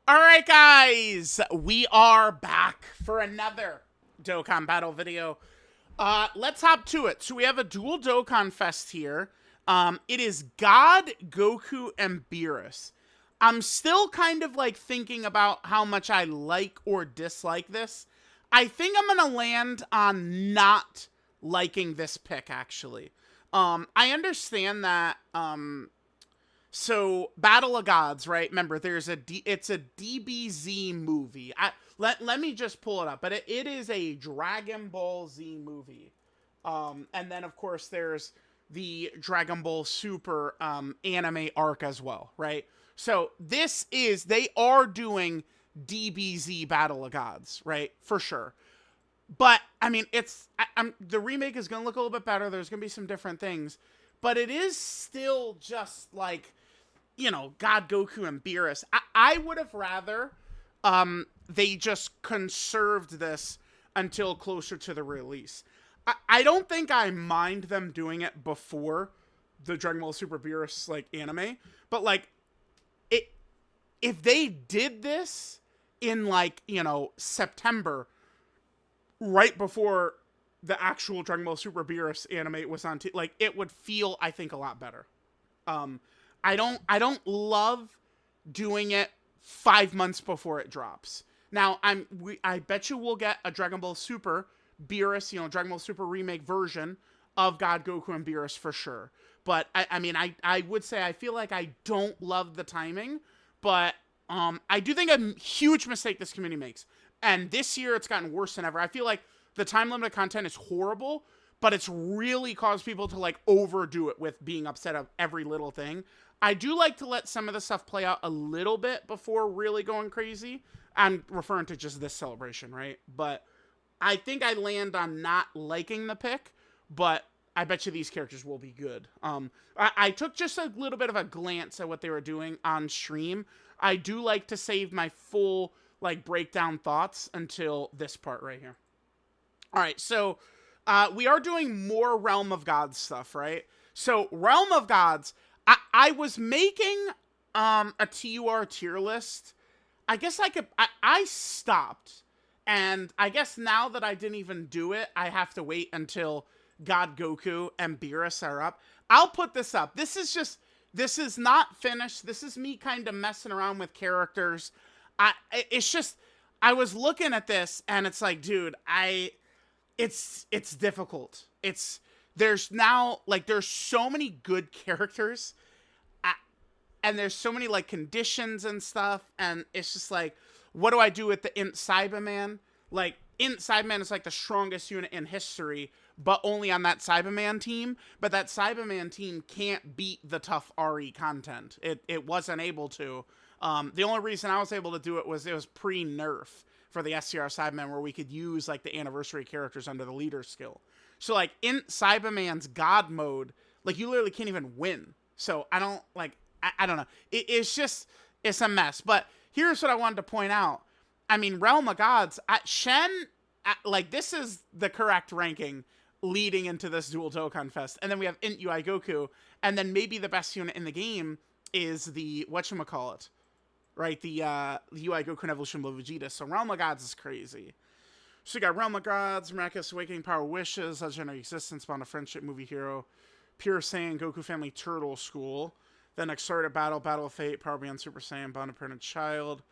All right, guys, we are back for another Dokkan battle video. Let's hop to it. So we have a dual Dokkan Fest here. It is God, Goku, and Beerus. I'm still kind of like thinking about how much I like or dislike this. I think I'm gonna land on not liking this pick actually. I understand that so Battle of Gods, right? Remember, it's a DBZ movie. Let me just pull it up, but it is a Dragon Ball Z movie. And then of course there's the Dragon Ball Super anime arc as well, right? So they are doing DBZ Battle of Gods, right? For sure. But I mean, the remake is gonna look a little bit better. There's gonna be some different things, but it is still just like, God, Goku, and Beerus. I would have rather they just conserved this until closer to the release. I don't think I mind them doing it before the Dragon Ball Super Beerus like anime, but like it if they did this in like, September, right before the actual Dragon Ball Super Beerus anime was on like it would feel, I think, a lot better. I don't love doing it 5 months before it drops. Now I bet you we'll get a Dragon Ball Super Beerus, Dragon Ball Super remake version of God, Goku, and Beerus for sure. But I would say I feel like I don't love the timing, but I do think a huge mistake this community makes. And this year it's gotten worse than ever. I feel like the time limited content is horrible, but it's really caused people to like overdo it with being upset of every little thing. I do like to let some of the stuff play out a little bit before really going crazy. I'm referring to just this celebration, right? But I think I land on not liking the pick, but I bet you these characters will be good. I took just a little bit of a glance at what they were doing on stream. I do like to save my full like breakdown thoughts until this part right here. All right, so we are doing more Realm of Gods stuff, right? So Realm of Gods, I was making a TUR tier list. I guess I stopped. And I guess now that I didn't even do it, I have to wait until God, Goku, and Beerus are up. I'll put this up. This is not finished. This is me kind of messing around with characters. It's just, I was looking at this and it's like, dude, it's difficult. There's so many good characters, and there's so many like conditions and stuff, and it's just like, what do I do with the Imp Cyberman? Like, Imp Cyberman is like the strongest unit in history, but only on that Cyberman team. But that Cyberman team can't beat the tough RE content. It wasn't able to. The only reason I was able to do it was pre-nerf for the SCR Cyberman, where we could use like the anniversary characters under the leader skill. So like in Cyberman's God mode, like you literally can't even win. So I don't like, I don't know. It's a mess. But here's what I wanted to point out. I mean, Realm of Gods, Shen, like this is the correct ranking leading into this dual Dokkan Fest. And then we have Int UI Goku. And then maybe the best unit in the game is the, whatchamacallit, right? The UI Goku and Evolution of Vegeta. So Realm of Gods is crazy. So you got Realm of Gods, Miraculous Awakening, Power Wishes, Legendary Existence, Bond of Friendship, Movie Hero, Pure Saiyan, Goku Family Turtle School. Then Exorted Battle, Battle of Fate, Power Beyond Super Saiyan, Bond of Parent Child,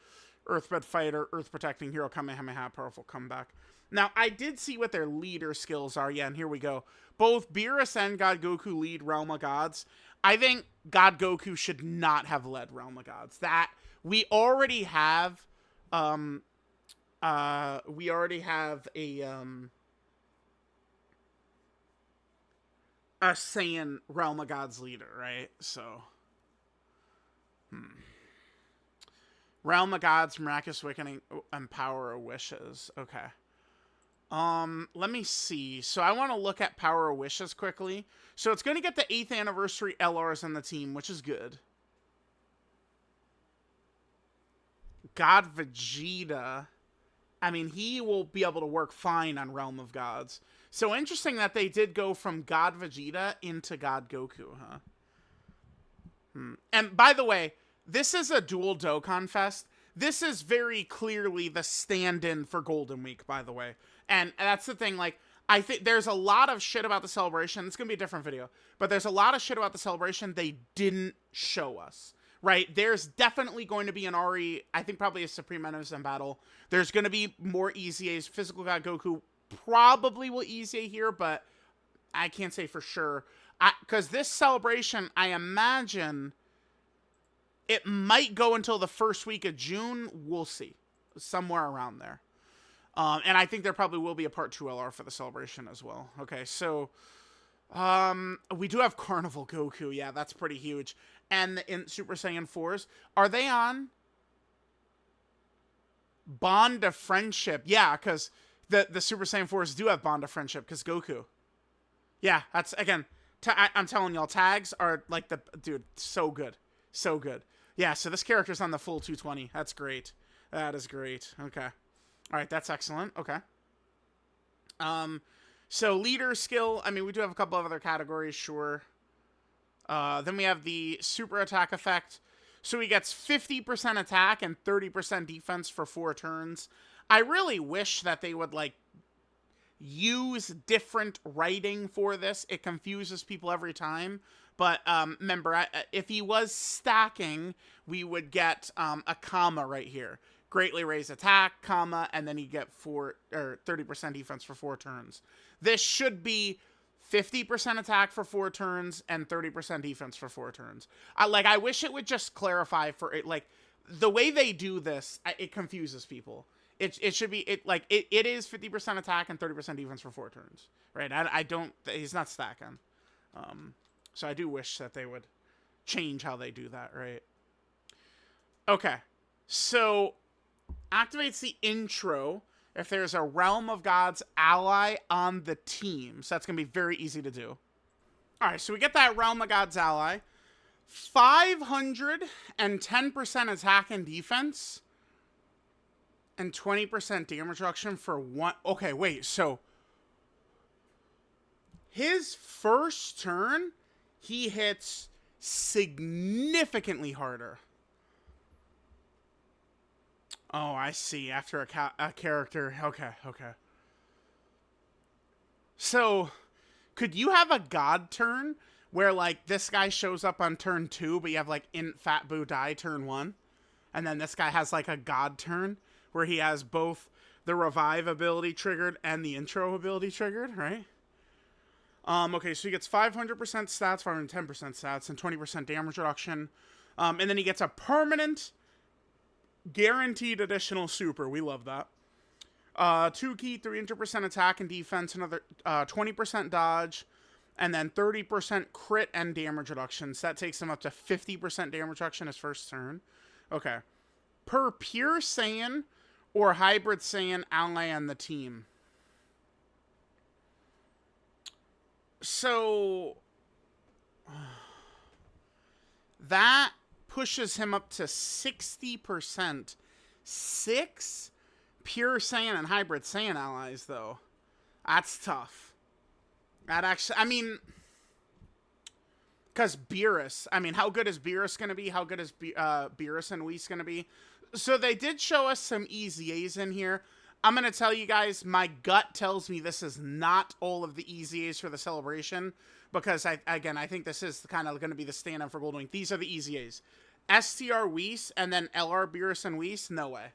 Earthbed Fighter, Earth Protecting Hero, Kamehameha, Powerful Comeback. Now, I did see what their leader skills are. Yeah, and here we go. Both Beerus and God Goku lead Realm of Gods. I think God Goku should not have led Realm of Gods. That we already have a Saiyan Realm of Gods leader, right? So Realm of Gods, Miraculous Awakening, and Power of Wishes. Okay. Let me see. So I want to look at Power of Wishes quickly. So it's going to get the 8th anniversary LRs on the team, which is good. God Vegeta, I mean, he will be able to work fine on Realm of Gods. So interesting that they did go from God Vegeta into God Goku, huh? And by the way, this is a dual Dokkan Fest. this is very clearly the stand-in for Golden Week, by the way. And that's the thing, like, I think there's a lot of shit about the celebration. It's going to be a different video. But there's a lot of shit about the celebration they didn't show us, right? There's definitely going to be an RE, I think probably a Supreme Enemies battle. There's going to be more EZAs. Physical God Goku probably will EZA here, but I can't say for sure. Because this celebration, I imagine it might go until the first week of June. We'll see. Somewhere around there. And I think there probably will be a part 2 LR for the celebration as well. Okay, so we do have Carnival Goku. Yeah, that's pretty huge. And in Super Saiyan 4s, are they on Bond of Friendship? Yeah, because the Super Saiyan 4s do have Bond of Friendship because Goku. Yeah, that's, again, I'm telling y'all, tags are like dude, so good. So good. Yeah, so this character's on the full 220. That's great. That is great. Okay. All right, that's excellent. Okay. So leader skill, I mean, we do have a couple of other categories, sure. Then we have the super attack effect. So he gets 50% attack and 30% defense for 4 turns. I really wish that they would, like, use different writing for this. It confuses people every time. But remember, if he was stacking, we would get a comma right here. Greatly raise attack, comma, and then you get 30% defense for 4 turns. This should be 50% attack for 4 turns and 30% defense for 4 turns. I wish it would just clarify for it. Like, the way they do this, it confuses people. It should be, it is 50% attack and 30% defense for 4 turns, right? He's not stacking. So I do wish that they would change how they do that, right? Okay, so activates the intro if there's a Realm of Gods ally on the team. So that's going to be very easy to do. All right, so we get that Realm of Gods ally. 510% attack and defense. And 20% damage reduction for 1... Okay, wait, so... his first turn, he hits significantly harder. Oh, I see. After a character. Okay. So, could you have a god turn where, like, this guy shows up on turn 2, but you have, like, Fat Boo die turn 1? And then this guy has, like, a god turn where he has both the revive ability triggered and the intro ability triggered, right? Okay, so he gets 500% stats, 510% stats, and 20% damage reduction. And then he gets a permanent... guaranteed additional super. We love that. 2 key, 300% attack and defense, another 20% dodge, and then 30% crit and damage reductions. That takes him up to 50% damage reduction his first turn. Okay. Per pure Saiyan or hybrid Saiyan ally on the team. So that pushes him up to 60%. 6 pure Saiyan and hybrid Saiyan allies, though. That's tough. That actually, I mean, because Beerus, I mean, how good is Beerus going to be? How good is Beerus and Whis going to be? So they did show us some EZAs in here. I'm going to tell you guys, my gut tells me this is not all of the EZAs for the celebration, because, I think this is kind of going to be the stand-up for Golden Week. These are the EZAs. STR Whis and then LR Beerus and Whis, no way.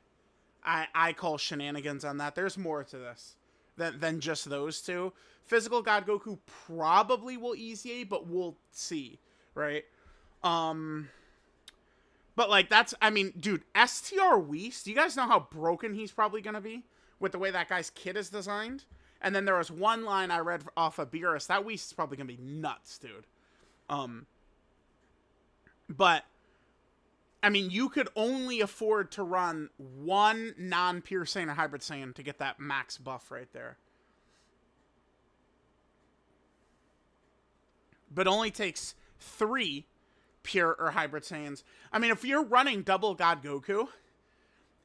I call shenanigans on that. There's more to this than just those two. Physical God Goku probably will EZA, but we'll see, right? But, like, that's, I mean, dude, STR Whis, do you guys know how broken he's probably going to be with the way that guy's kit is designed? And then there was one line I read off of Beerus. That Whis is probably going to be nuts, dude. But, I mean, you could only afford to run one non-pure Saiyan or hybrid Saiyan to get that max buff right there. But only takes 3 pure or hybrid Saiyans. I mean, if you're running double God Goku,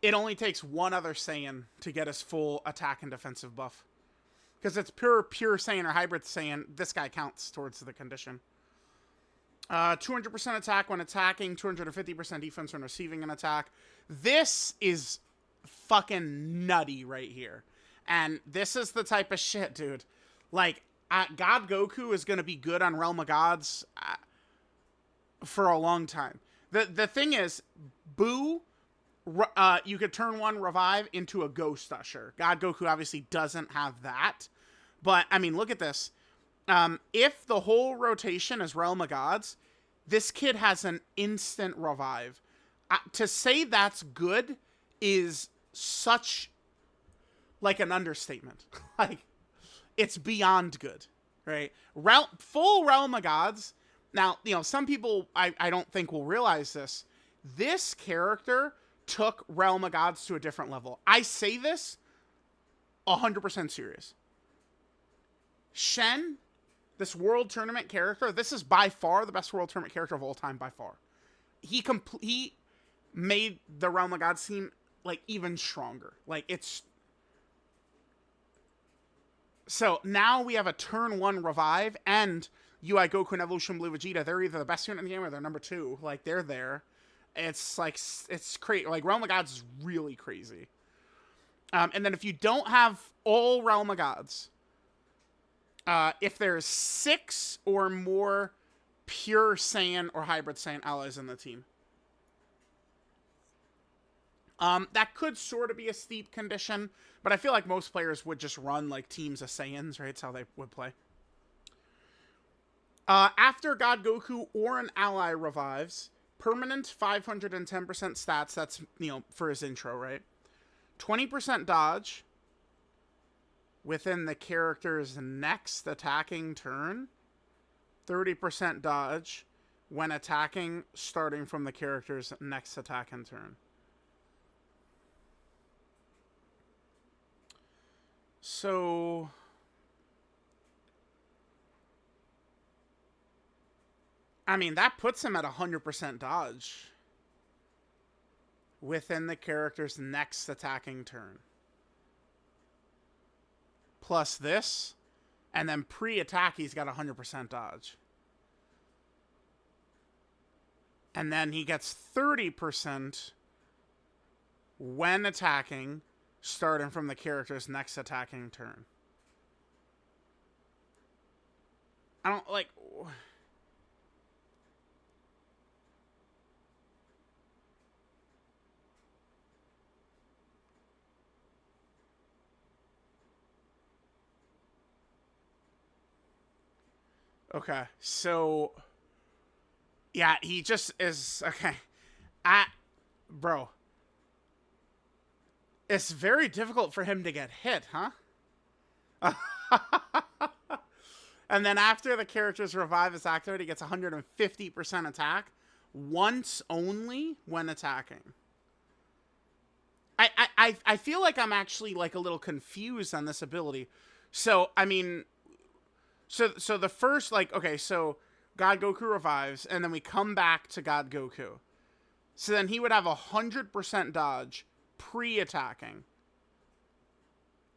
it only takes 1 other Saiyan to get his full attack and defensive buff. Because it's pure Saiyan or hybrid Saiyan, this guy counts towards the condition. 200% attack when attacking, 250% defense when receiving an attack. This is fucking nutty right here. And this is the type of shit, dude. Like, God Goku is going to be good on Realm of Gods for a long time. The thing is, Boo, you could turn one revive into a Ghost Usher. God Goku obviously doesn't have that. But, I mean, look at this. If the whole rotation is Realm of Gods, this kid has an instant revive. To say that's good is such, like, an understatement. Like, it's beyond good, right? Full Realm of Gods. Now, you know, some people, I don't think will realize this. This character took Realm of Gods to a different level. I say this 100% serious. Shen, this World Tournament character, this is by far the best World Tournament character of all time, by far. He made the Realm of Gods seem, like, even stronger. Like, it's... So, now we have a turn 1 revive, and UI Goku and Evolution Blue Vegeta. They're either the best unit in the game or they're number 2. Like, they're there. It's, like, it's crazy. Like, Realm of Gods is really crazy. And then if you don't have all Realm of Gods... if there's 6 or more pure Saiyan or hybrid Saiyan allies in the team. That could sort of be a steep condition, but I feel like most players would just run like teams of Saiyans, right? That's how they would play. After God Goku or an ally revives, permanent 510% stats, that's, you know, for his intro, right? 20% dodge within the character's next attacking turn, 30% dodge when attacking starting from the character's next attacking turn. So... I mean, that puts him at 100% dodge within the character's next attacking turn. Plus this, and then pre-attack, he's got 100% dodge. And then he gets 30% when attacking, starting from the character's next attacking turn. I don't, like... Okay, so... Yeah, he just is... Okay. Bro. It's very difficult for him to get hit, huh? And then after the character's revive is activated, he gets 150% attack. Once only when attacking. I feel like I'm actually, like, a little confused on this ability. So, I mean... So the first, like, okay, so God Goku revives, and then we come back to God Goku. So then he would have 100% dodge pre-attacking.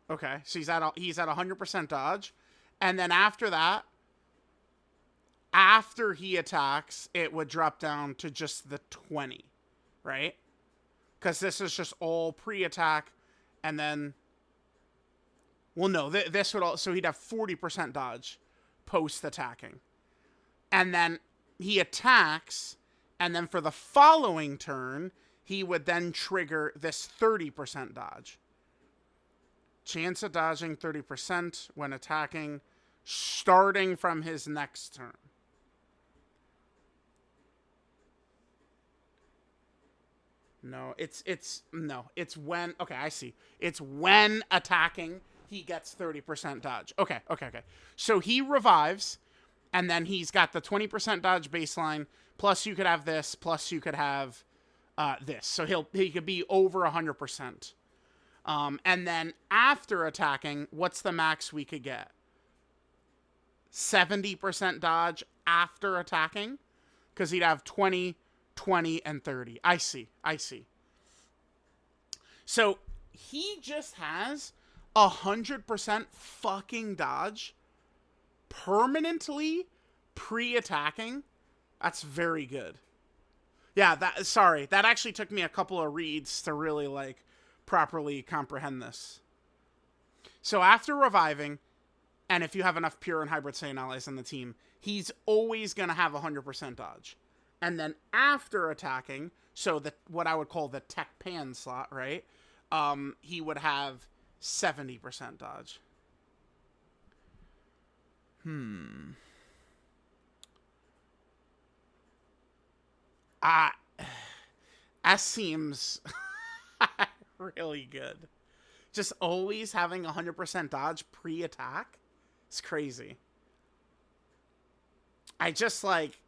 Okay, so he's at 100% dodge. And then after that, after he attacks, it would drop down to just the 20, right? Because this is just all pre-attack, and then... Well, no, this would all... So he'd have 40% dodge post-attacking. And then he attacks, and then for the following turn, he would then trigger this 30% dodge. Chance of dodging 30% when attacking, starting from his next turn. No, it's when... Okay, I see. It's when attacking... he gets 30% dodge. Okay. So he revives, and then he's got the 20% dodge baseline, plus you could have this, plus you could have this. So he could be over 100%. And then after attacking, what's the max we could get? 70% dodge after attacking? Because he'd have 20, 20, and 30. I see. So he just has... 100% fucking dodge permanently pre-attacking That's very good. Yeah, that actually took me a couple of reads to really like properly comprehend this. So after reviving, and if you have enough pure and hybrid Saiyan allies on the team, he's always going to have 100% dodge. And then after attacking, so the what I would call the tech pan slot, right? He would have 70% dodge. Ah, that seems really good. Just always having 100% dodge pre-attack? It's crazy. I just like...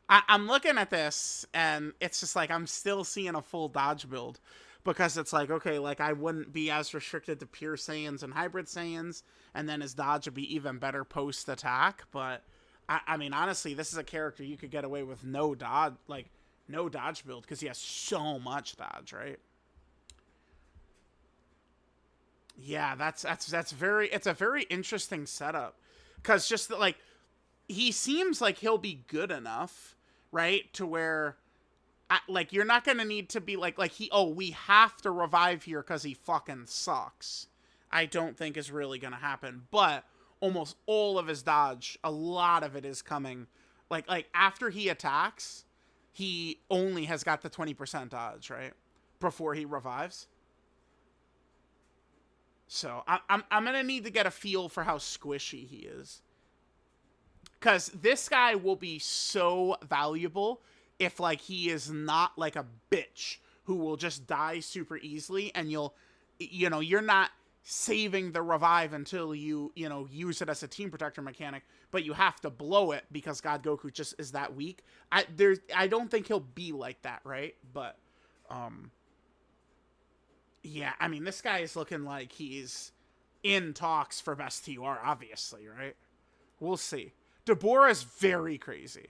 I'm looking at this, and it's just like I'm still seeing a full dodge build. Because it's like, okay, like I wouldn't be as restricted to pure Saiyans and hybrid Saiyans, and then his dodge would be even better post-attack. But, I mean, honestly, this is a character you could get away with no dodge, like, no dodge build, because he has so much dodge, right? Yeah, that's very, it's a very interesting setup. Because just, like, he seems like he'll be good enough, right, to where... like, you're not going to need to be like we have to revive here because he fucking sucks. I don't think is really going to happen. But almost all of his dodge, a lot of it is coming. Like after he attacks, he only has got the 20% dodge, right? Before he revives. So I'm going to need to get a feel for how squishy he is. Because this guy will be so valuable if, like, he is not, like, a bitch who will just die super easily, and you're not saving the revive until you use it as a team protector mechanic, but you have to blow it because God Goku just is that weak. I don't think he'll be like that, right? But, yeah, I mean, this guy is looking like he's in talks for best TUR, obviously, right? We'll see. Deborah is very crazy.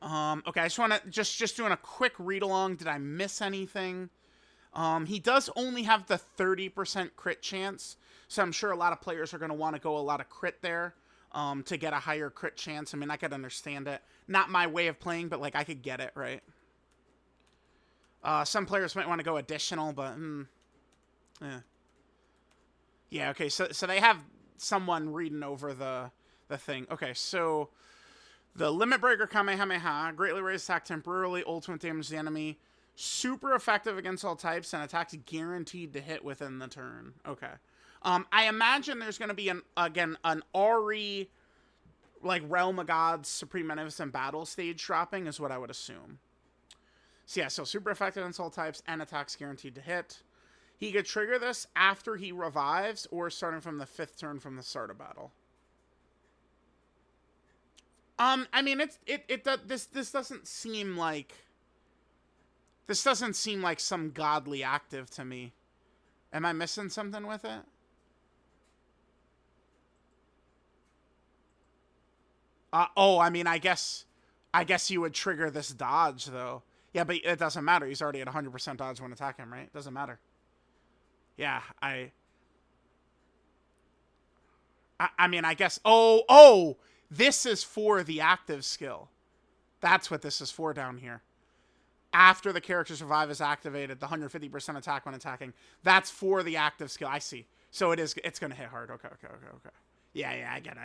Okay, I just want to just doing a quick read along. Did I miss anything? He does only have the 30% crit chance, so I'm sure a lot of players are going to want to go a lot of crit there, to get a higher crit chance. I mean, I could understand it. Not my way of playing, but like I could get it, right? Some players might want to go additional, but yeah. Yeah, okay, so they have someone reading over the thing. Okay, so the Limit Breaker Kamehameha greatly raises attack temporarily, ultimate damage the enemy, super effective against all types, and attacks guaranteed to hit within the turn. Okay. I imagine there's going to be an RE, like, Realm of Gods Supreme Magnificent Battle stage dropping is what I would assume. So yeah, so super effective against all types and attacks guaranteed to hit. He could trigger this after he revives or starting from the 5th turn from the start of battle. I mean, this doesn't seem like... This doesn't seem like some godly active to me. Am I missing something with it? Oh, I mean, I guess you would trigger this dodge, though. Yeah, but it doesn't matter. He's already at 100% dodge when attacking him, right? It doesn't matter. Yeah, I mean, I guess... Oh! This is for the active skill. That's what this is for down here. After the character's revive is activated, the 150% attack when attacking. That's for the active skill. I see. So it's going to hit hard. Okay. Yeah, I get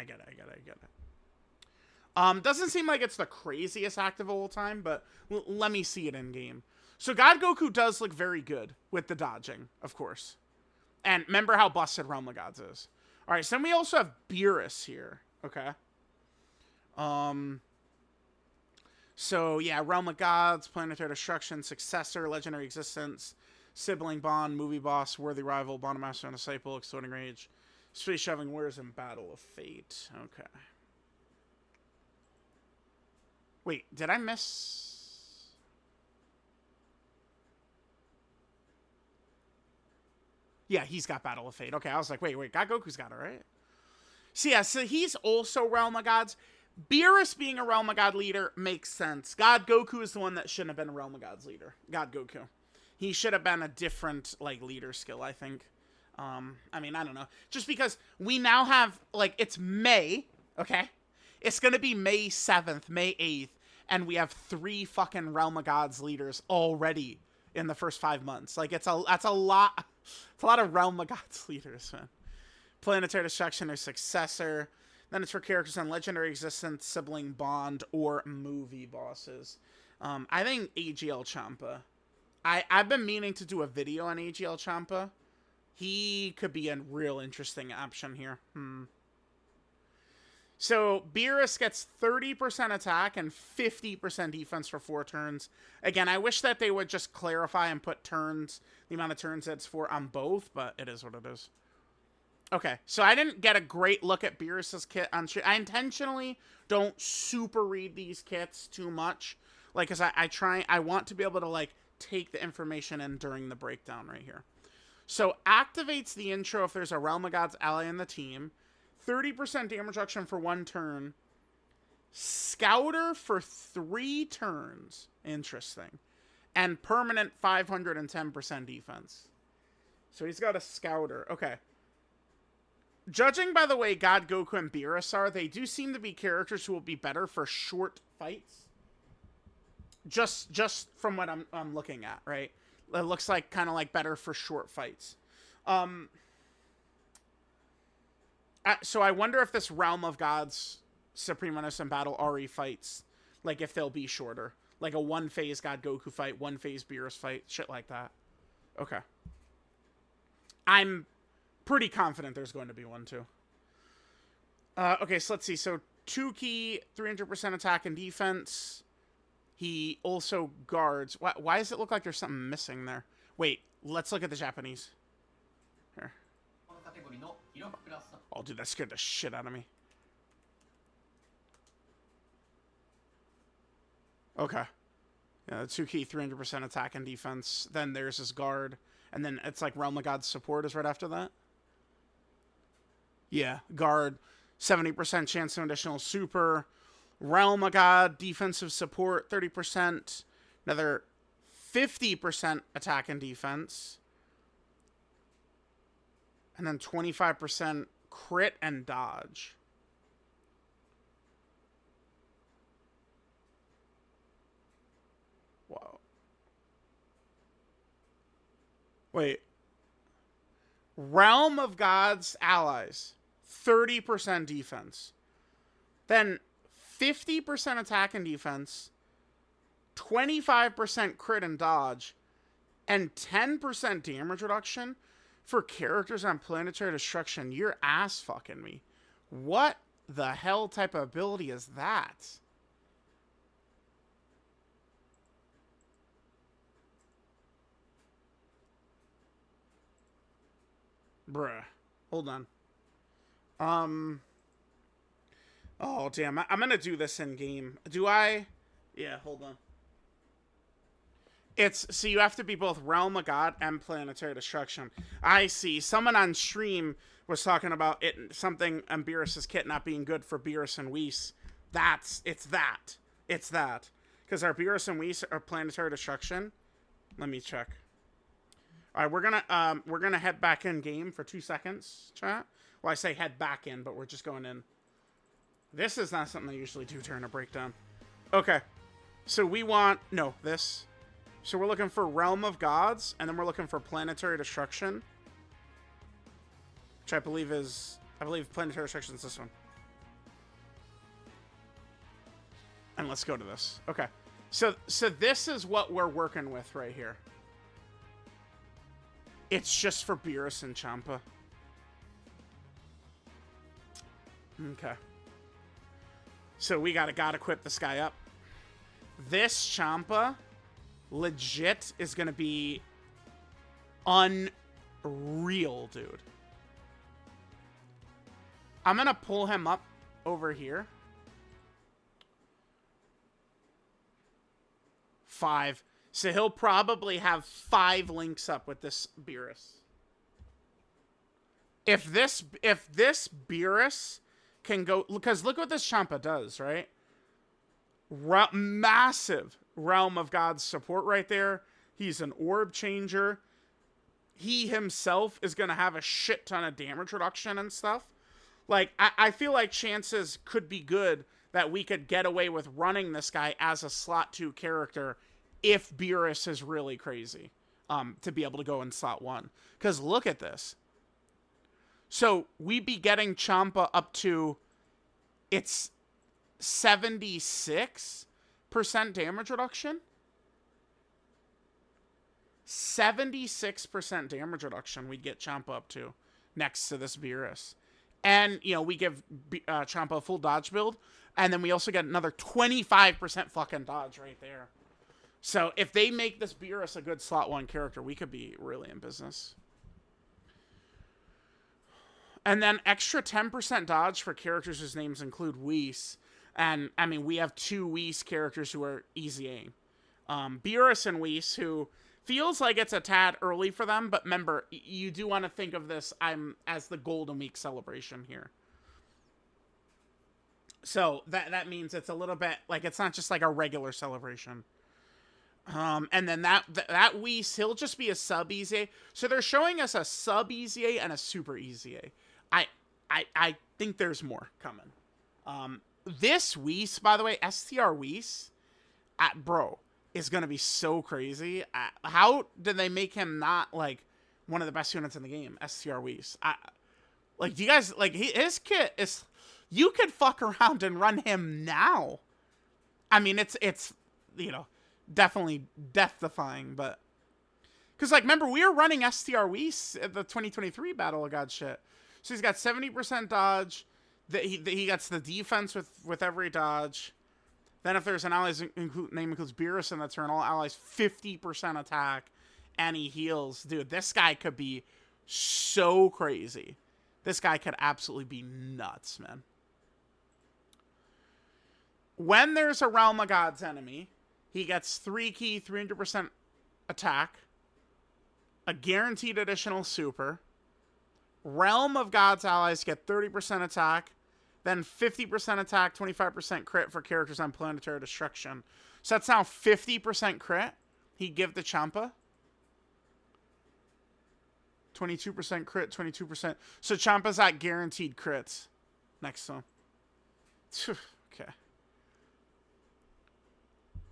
it. Doesn't seem like it's the craziest active of all time, but let me see it in game. So God Goku does look very good with the dodging, of course. And remember how busted Realm of Gods is. All right, so then we also have Beerus here. Okay. So yeah, Realm of Gods, Planetary Destruction, Successor, Legendary Existence, Sibling Bond, Movie Boss, Worthy Rival, Bottom Master and Disciple, Exploding Rage, Space Shoving Warriors, and Battle of Fate. Okay. Wait, did I miss... Yeah, he's got Battle of Fate. Okay, I was like, wait, God Goku's got it, right? So yeah, so he's also Realm of Gods. Beerus being a Realm of God leader makes sense. God Goku is the one that shouldn't have been a Realm of Gods leader. God Goku. He should have been a different, like, leader skill, I think. I mean, I don't know. Just because we now have, like, it's May, okay? It's gonna be May 7th, May 8th, and we have 3 fucking Realm of Gods leaders already in the first 5 months. Like, that's a lot. It's a lot of Realm of Gods leaders, man. Planetary Destruction or Successor. Then it's for characters on Legendary Existence, Sibling Bond, or movie bosses. I think AGL Champa. I've been meaning to do a video on AGL Champa. He could be a real interesting option here. So, Beerus gets 30% attack and 50% defense for 4 turns. Again, I wish that they would just clarify and put turns, the amount of turns it's for on both, but it is what it is. Okay, so I didn't get a great look at Beerus's kit on stream. I intentionally don't super read these kits too much. Like, because I want to be able to, like, take the information in during the breakdown right here. So, activates the intro if there's a Realm of Gods ally in the team. 30% damage reduction for 1 turn. Scouter for 3 turns. Interesting. And permanent 510% defense. So he's got a Scouter. Okay. Judging by the way God Goku and Beerus are, they do seem to be characters who will be better for short fights. Just from what I'm looking at, right? It looks like kind of like better for short fights. So I wonder if this Realm of Gods Supreme Innocent Battle RE fights, like if they'll be shorter. Like a 1-phase God Goku fight, 1-phase Beerus fight, shit like that. Okay. I'm pretty confident there's going to be one too. Okay, so let's see. So 2 key, 300% attack and defense. He also guards. Why does it look like there's something missing there? Wait, let's look at the Japanese. Here. Oh, dude, that scared the shit out of me. Okay. Yeah, 2 key, 300% attack and defense. Then there's his guard. And then it's like Realm of God's support is right after that. Yeah, guard. 70% chance of additional super. Realm of God, defensive support, 30%. Another 50% attack and defense. And then 25% crit and dodge. Whoa. Wait. Realm of God's allies, 30% defense. Then 50% attack and defense, 25% crit and dodge, and 10% damage reduction for characters on Planetary Destruction. You're ass fucking me. What the hell type of ability is that? Bruh. Hold on. Oh, damn. I'm gonna do this in game. Do I? Yeah, hold on. So you have to be both Realm of God and Planetary Destruction. I see. Someone on stream was talking about something on Beerus' kit not being good for Beerus and Whis. It's that. Because our Beerus and Whis are Planetary Destruction. Let me check. All right, we're gonna head back in game for 2 seconds, chat. Well, I say head back in, but we're just going in. This is not something I usually do during a breakdown. Okay, so we want this. So we're looking for Realm of Gods, and then we're looking for Planetary Destruction, which I believe Planetary Destruction is this one. And let's go to this. Okay, so this is what we're working with right here. It's just for Beerus and Champa. Okay. So we gotta equip this guy up. This Champa legit is gonna be unreal, dude. I'm gonna pull him up over here. 5. So he'll probably have 5 links up with this Beerus. If this Beerus can go, because look what this Champa does, right? Massive Realm of God's support right there. He's an orb changer. he himself is going to have a shit ton of damage reduction and stuff. Like, I feel like chances could be good that we could get away with running this guy as a slot 2 character if Beerus is really crazy, to be able to go in slot 1. Because look at this. So we'd be getting Champa up to its 76% damage reduction. 76% damage reduction we'd get Champa up to next to this Beerus. And, you know, we give Champa a full dodge build, and then we also get another 25% fucking dodge right there. So if they make this Beerus a good slot 1 character, we could be really in business. And then extra 10% dodge for characters whose names include Whis. And, I mean, we have 2 Whis characters who are easy aim. Beerus and Whis, who feels like it's a tad early for them, but remember, you do want to think of this as the Golden Week celebration here. So that means it's a little bit, like, it's not just like a regular celebration. And then that Whis, he'll just be a sub easy A. So they're showing us a sub easy A and a super easy A. I think there's more coming. This Whis, by the way, STR Whis, bro, is going to be so crazy. How did they make him not, like, one of the best units in the game? STR Whis. Like, do you guys, like, his kit is, you could fuck around and run him now. I mean, it's you know, definitely death-defying, but, because, like, remember, we were running STR Whis at the 2023 Battle of God shit. So he's got 70% dodge. He gets the defense with every dodge. Then if there's an ally's name includes Beerus in the turn, all allies 50% attack, and he heals. Dude, this guy could be so crazy. This guy could absolutely be nuts, man. When there's a Realm of God's enemy, he gets 3 key, 300% attack, a guaranteed additional super. Realm of God's allies get 30% attack, then 50% attack, 25% crit for characters on planetary destruction. So that's now 50% crit. He'd give the Champa. 22% crit, 22%. So Champa's at guaranteed crits next to him. Okay.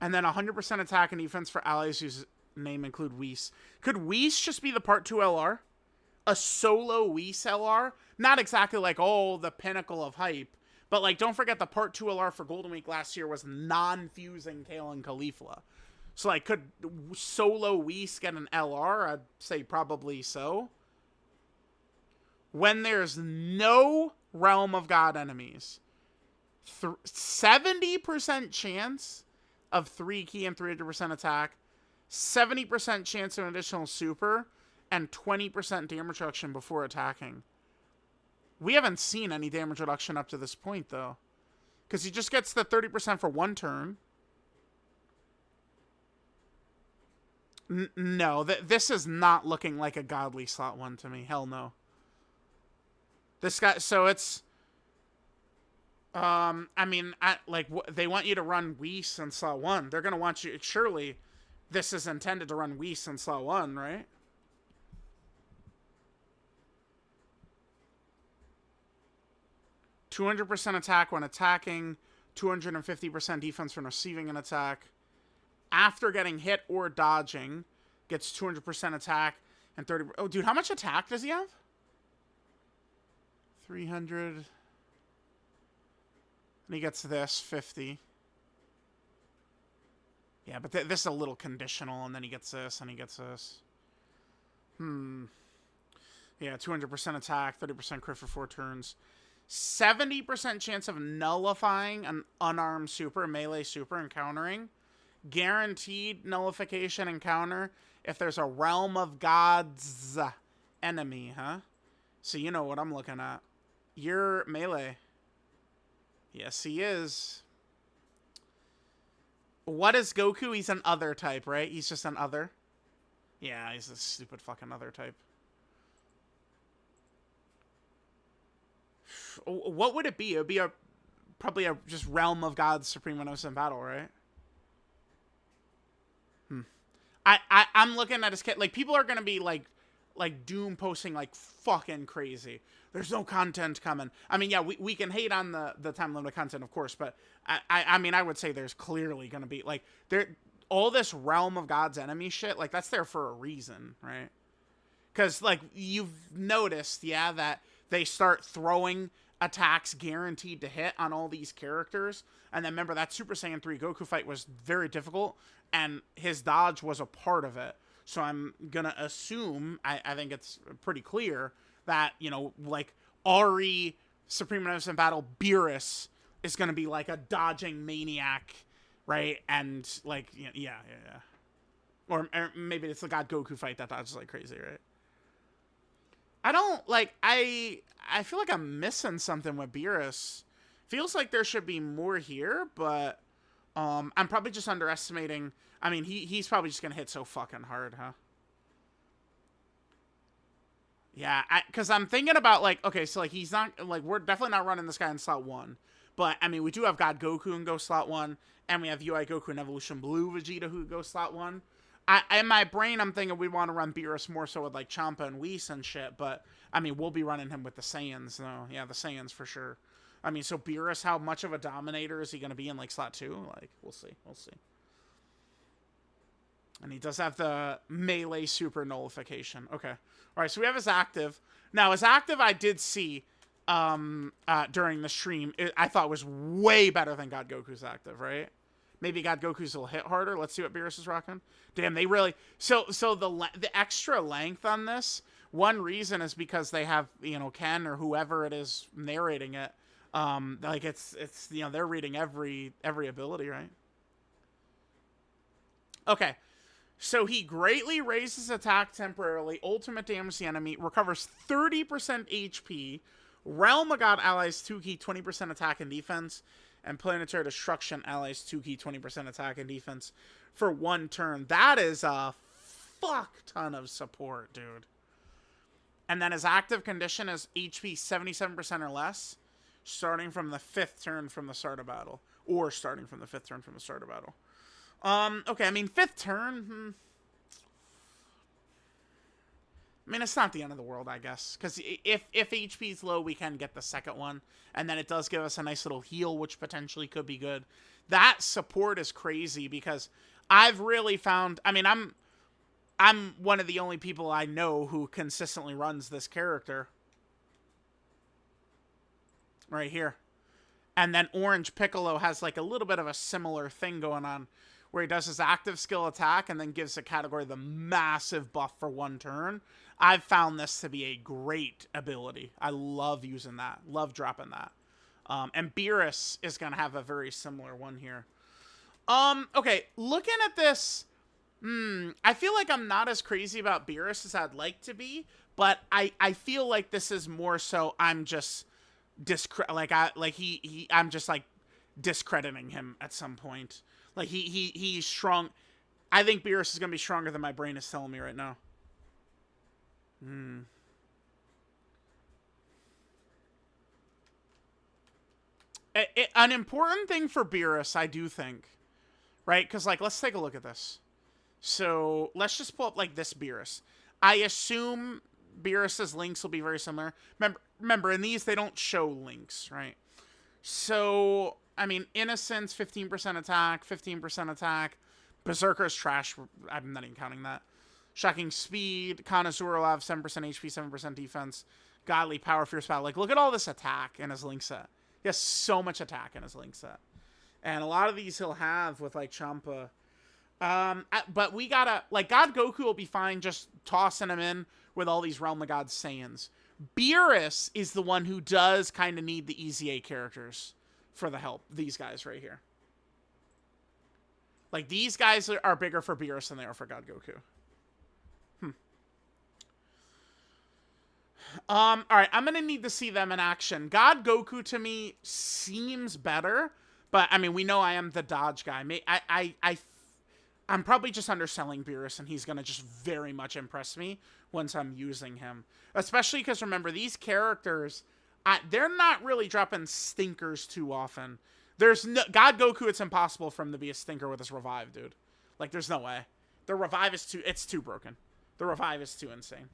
And then 100% attack and defense for allies whose name include Whis. Could Whis just be the part 2 LR? A solo Whis LR? Not exactly like, oh, the pinnacle of hype. But, like, don't forget the part 2 LR for Golden Week last year was non-fusing Kale and Caulifla. So, like, could solo Whis get an LR? I'd say probably so. When there's no Realm of God enemies, 70% chance of 3 key and 300% attack, 70% chance of an additional super, and 20% damage reduction before attacking. We haven't seen any damage reduction up to this point, though. Because he just gets the 30% for 1 turn. No, this is not looking like a godly slot 1 to me. Hell no. This guy, so it's... I mean, they want you to run Whis in slot 1. They're going to want you... Surely, this is intended to run Whis in slot 1, right? %200% attack when attacking, 250% defense when receiving an attack. After getting hit or dodging, gets 200% attack and 30... Oh, dude, how much attack does he have? 300... And he gets this, 50. Yeah, but this is a little conditional, and then he gets this, and he gets this. Yeah, 200% attack, 30% crit for 4 turns. 70% chance of nullifying an unarmed super, melee super, and countering. Guaranteed nullification and counter if there's a Realm of God's enemy, huh? So you know what I'm looking at. You're melee. Yes, he is. What is Goku? He's an other type, right? He's just an other. Yeah, he's a stupid fucking other type. What would it be? It would be probably a just Realm of God's Supreme Innocent Battle, right? I'm looking at his kit. Like, people are going to be, like, like Doom posting like fucking crazy. There's no content coming. I mean, yeah, we can hate on the time limited content, of course, but I mean, I would say there's clearly gonna be like all this Realm of God's Enemy shit, like that's there for a reason, right? Because like you've noticed, yeah, that they start throwing attacks guaranteed to hit on all these characters, and then remember that Super Saiyan 3 Goku fight was very difficult, and his dodge was a part of it. So I'm gonna assume, I think it's pretty clear that, you know, like Ari Supreme Magnificent Battle Beerus is gonna be like a dodging maniac, right? And like, yeah. Or maybe it's the God Goku fight that dodges like crazy, right? I don't like. I feel like I'm missing something with Beerus. Feels like there should be more here, but I'm probably just underestimating. I mean, he's probably just gonna hit so fucking hard, huh? Yeah, because I'm thinking about like, okay, so like he's not like we're definitely not running this guy in slot 1, but I mean we do have God Goku and go slot 1, and we have UI Goku and Evolution Blue Vegeta who go slot 1. In my brain, I'm thinking we want to run Beerus more so with like Champa and Whis and shit, but I mean we'll be running him with the Saiyans though. Yeah, the Saiyans for sure. I mean, so Beerus, how much of a dominator is he going to be in like slot 2? Like we'll see. And he does have the melee super nullification. Okay. All right, so we have his active. Now, his active I did see during the stream. I thought was way better than God Goku's active, right? Maybe God Goku's will hit harder. Let's see what Beerus is rocking. Damn, they really... So the extra length on this, one reason is because they have, you know, Ken or whoever it is narrating it. Like, it's you know, they're reading every ability, right? Okay. So he greatly raises attack temporarily, ultimate damage to the enemy, recovers 30% HP, Realm of God allies 2 key 20% attack and defense, and Planetary Destruction allies 2 key 20% attack and defense for 1 turn. That is a fuck ton of support, dude. And then his active condition is HP 77% or less, starting from the 5th turn from the start of battle. Or starting from the 5th turn from the start of battle. Okay, I mean, 5th turn, I mean, it's not the end of the world, I guess. Because if HP is low, we can get the second one. And then it does give us a nice little heal, which potentially could be good. That support is crazy because I've really found... I mean, I'm one of the only people I know who consistently runs this character. Right here. And then Orange Piccolo has like a little bit of a similar thing going on, where he does his active skill attack and then gives the category the massive buff for 1 turn. I've found this to be a great ability. I love using that. Love dropping that. And Beerus is going to have a very similar one here. Okay, looking at this, I feel like I'm not as crazy about Beerus as I'd like to be, but I feel like this is more so I'm just I'm just like discrediting him at some point. Like, he's strong. I think Beerus is going to be stronger than my brain is telling me right now. An important thing for Beerus, I do think. Right? Because, like, let's take a look at this. So, let's just pull up, like, this Beerus. I assume Beerus's links will be very similar. Remember, in these, they don't show links, right? So... I mean, Innocence, 15% attack, 15% attack. Berserker's trash. I'm not even counting that. Shocking Speed. Connoisseur will have 7% HP, 7% defense. Godly Power, Fierce Battle. Like, look at all this attack in his link set. He has so much attack in his link set. And a lot of these he'll have with, like, Champa. But we gotta... Like, God Goku will be fine just tossing him in with all these Realm of God Saiyans. Beerus is the one who does kind of need the Easy A characters for the help. These guys right here. Like, these guys are bigger for Beerus than they are for God Goku. Alright, I'm gonna need to see them in action. God Goku, to me, seems better. But, I mean, we know I am the dodge guy. I'm probably just underselling Beerus, and he's gonna just very much impress me once I'm using him. Especially because, remember, these characters... they're not really dropping stinkers too often. There's no... God Goku, it's impossible for him to be a stinker with his revive, dude. Like, there's no way. The revive is too... It's too broken. The revive is too insane.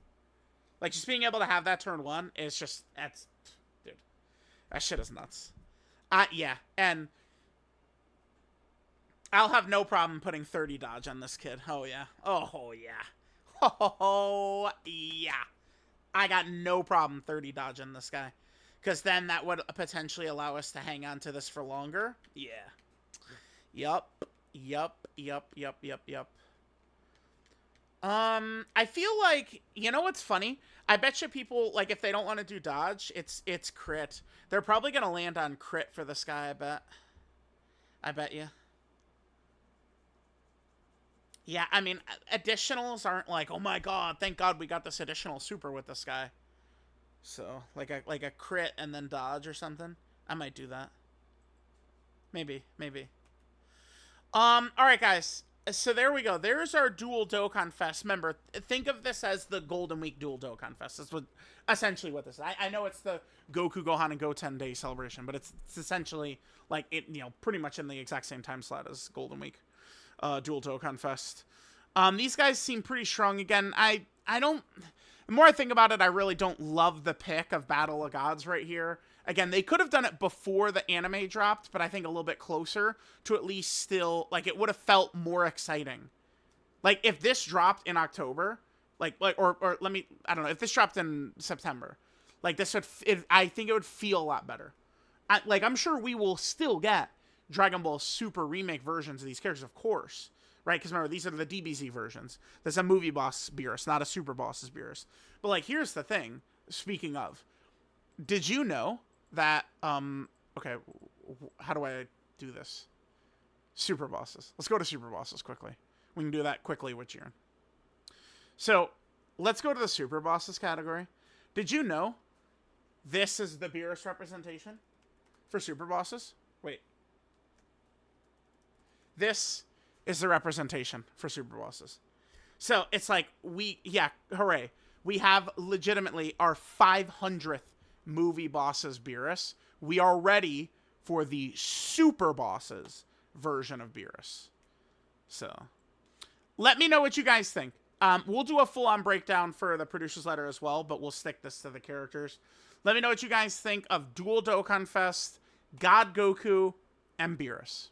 Like, just being able to have that turn 1 is just, dude, that shit is nuts. Yeah, and I'll have no problem putting 30 dodge on this kid. Oh, yeah. Oh, yeah. Oh, yeah. I got no problem 30 dodge on this guy. Because then that would potentially allow us to hang on to this for longer. Yeah. Yup. I feel like, you know what's funny? I bet you people, like, if they don't want to do dodge, it's crit. They're probably going to land on crit for this guy, I bet. I bet you. Yeah, I mean, additionals aren't like, oh my god, thank god we got this additional super with this guy. So, like a crit and then dodge or something. I might do that. Maybe. Alright, guys. So there we go. There's our dual Dokkan Fest. Remember, think of this as the Golden Week dual Dokkan Fest. That's essentially what this is. I know it's the Goku, Gohan, and Goten Day celebration, but it's essentially like it, pretty much in the exact same time slot as Golden Week. Dual Dokkan Fest. These guys seem pretty strong. Again, I don't... The more I think about it, I really don't love the pick of Battle of Gods right here. Again, they could have done it before the anime dropped, but I think a little bit closer to at least still... Like, it would have felt more exciting. Like, if this dropped in October, or let me... I don't know. If this dropped in September, like, this would... I think it would feel a lot better. I'm sure we will still get Dragon Ball Super remake versions of these characters, of course. Right? Because remember, these are the DBZ versions. There's a movie boss Beerus, not a super boss's Beerus. But, like, here's the thing. Speaking of, did you know that, okay, how do I do this? Super bosses. Let's go to super bosses quickly. We can do that quickly with Jiren. So, let's go to the super bosses category. Did you know this is the Beerus representation for super bosses? Wait. This is the representation for super bosses. So it's like hooray. We have legitimately our 500th movie bosses Beerus. We are ready for the super bosses version of Beerus. So let me know what you guys think. We'll do a full-on breakdown for the producer's letter as well, but we'll stick this to the characters. Let me know what you guys think of Dual Dokkan Fest, God Goku, and Beerus.